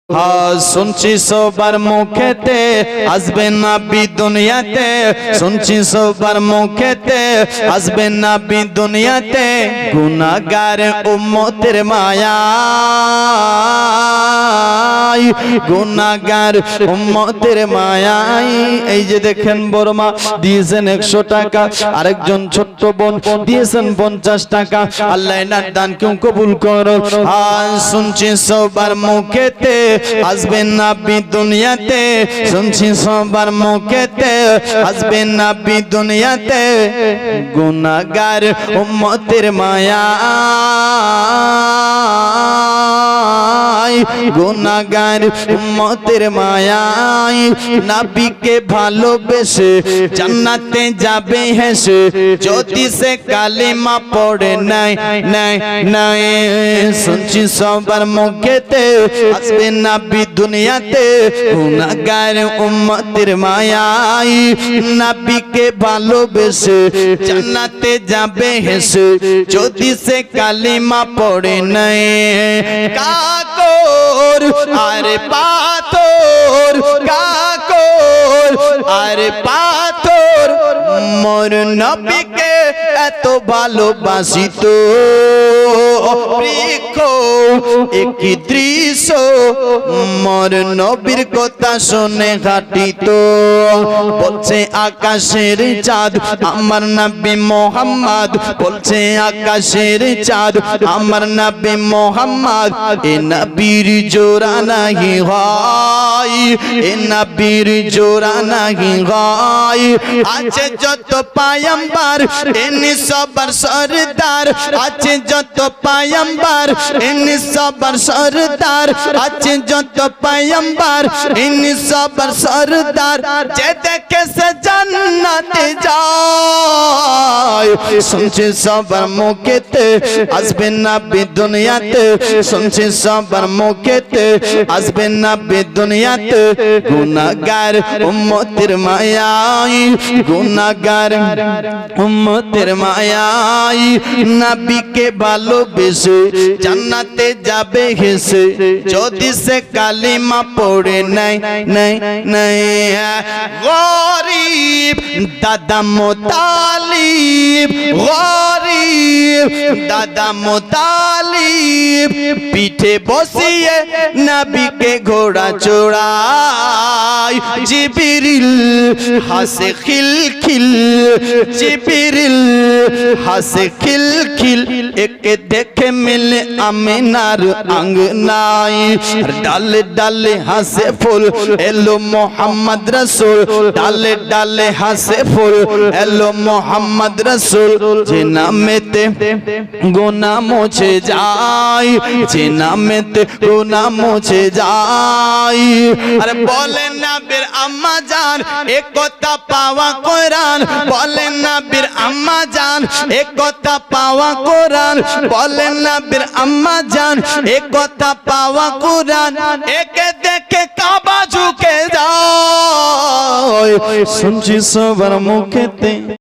শুনছি সবার মুখেতে আসবে নবী দুনিয়াতে, শুনছি সবার মুখেতে আসবে নবী দুনিয়াতে, গুনাহগার উম্মতের মায়ায়, গুনাহগার উম্মতের মায়ায়। এই যে দেখেন বড়মা দিয়েছেন 100 টাকা, আরেকজন ছোট্ট বোন দিয়েছেন 50 টাকা। আল্লাহ এনার দান কেউ কবুল করো। শুনছি সবার মুখেতে আসবে নবী দুনিয়াতে, শুনছি সবার মুখেতে আসবে নবী দুনিয়াতে, গুনাহগার উম্মতের মায়ায়, গুনাহগার উম্মতের মায়ায়। নবীকে ভালোবেসে জান্নাতে যাবে হেসে, যদি সে কালিমা পড়ে নাই নাই নাই। শুনছি সবার মুখেতে আসবে নবী দুনিয়াতে, গুনাহগার উম্মতের মায়ায়। নবীকে ভালোবেসে জান্নাতে যাবে হেসে, যদি সে কালিমা পড়ে নাই। কাকর আরে পাথর, কাকর আরে পাথর, মোর নবীকে এত ভালোবাসিত। বৃক্ষ একই দৃশ্য, মোর নবীর কথা শুনে হাঁটিত। বলছে আকাশের চাঁদ আমার নবী মোহাম্মদ, বলছে আকাশের চাঁদ আমার নবী মোহাম্মদ। এ নবীর জোড়া নাহি হয়, এ নবীর জোড়া নাহি হয়। আছে যত পয়গম্বর এনি সবার সরদার, আছে যত পয়গম্বর এনি সবার সরদার, আছে যত পয়গম্বর এনি সবার সরদার। যে দেখে সে জান্নাতে যায়, শুনছি সবার মুখেতে আসবে নবী দুনিয়াতে, শুনছি সবার মুখেতে আসবে নবী দুনিয়াতে, গুনাহগার উম্মতের মায়ায়, গুনাহগার উম্মতের মায়ায়। নবীকে ভালোবেসে জান্নাতে যাবে হেসে, যদি সে কালিমা পড়ে নাই নাই নাই। গরিব দাদা মুতালিব, গরিব দাদা মুতালিব, পিঠে বসিয়ে নবীকে ঘোড়া চড়ায়। জিবরিল হাসে খিলখিল, জিবরিল হাসে খিলখিল, একে দেখে মিলে আমিনার আঙ্গনায়। ডালে ডালে হাসে ফুল এলো মোহাম্মদ রসুল, ডালে ডালে হাসে ফুল এলো মোহাম্মদ রসুল। যে নামেতে গুনাহ মুছে যায়, যে নামেতে গুনাহ মুছে যায়। আরে বলেন নবীর আম্মা জান এ কথা পাওয়া কোরআন, বলেন নবীর আম্মা জান এ কথা পাওয়া কোরআন, বলেন নবীর আম্মা জান এ কথা পাওয়া কোরআন। একে দেখে কাবা ঝুঁকে যায়, শুনছি সবার মুখেতে।